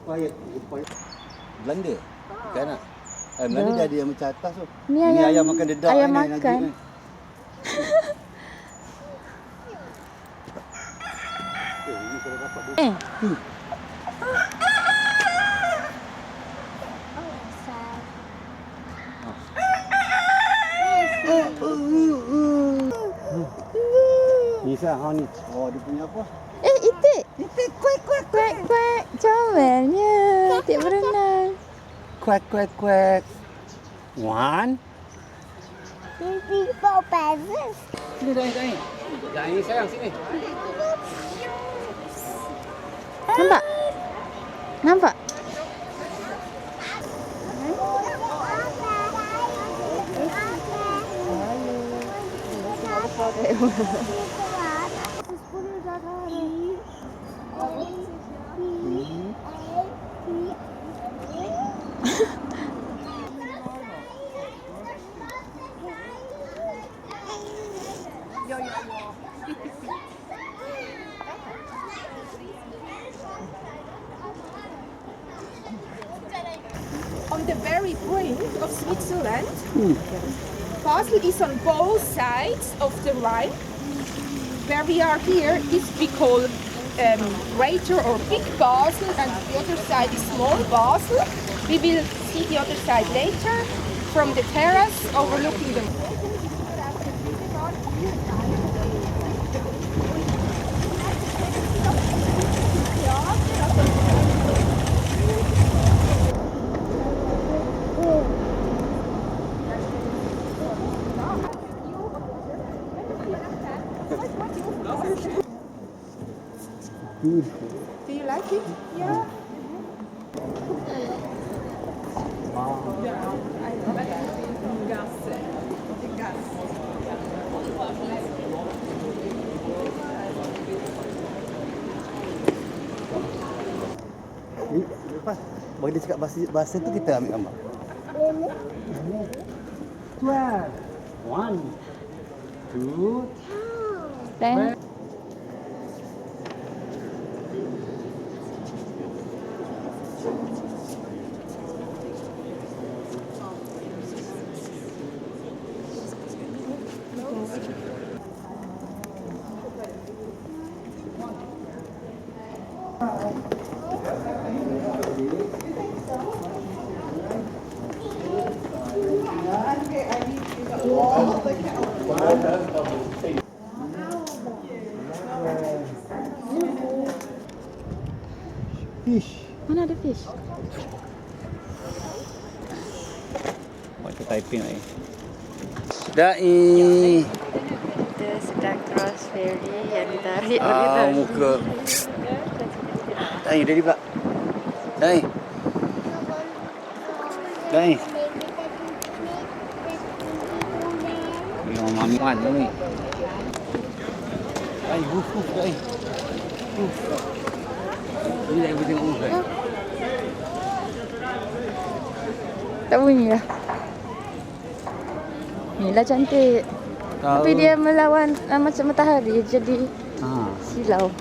quiet. Belanda. Kan nak? Belanda dia ada yang macam atas tu. Ini ayam makan dedak ayam ni. makan. Ini kalau dapat Nisa, ni. Oh, dia punya apa? Itik. Itik, kuek. Comelnya. Itik berenang. Kuek. One. Baby for Basel. Sini, Dai. Dai, sayang, sini. Nampak? On the very brink of Switzerland, Basel is on both sides of the Rhine. Where we are here is we call Greater or Big Basel, and the other side is Small Basel. We will see the other side later from the terrace overlooking the. Do you like it? Yeah. Ni lepas bagi dia cakap bahasa tu kita ambil gambar. 12. 1 2 Dan fish. mana ada fish? Buat kita typing lagi. Dai. Kita sedang cross ferry yang ditarik oleh Muka. Dai, ready pula. Dai. Yang mami wan tu ni. Dai, Dai. Ini dah everything over. Tak bunyi lah. Inilah cantik. Tapi dia melawan macam matahari jadi silau.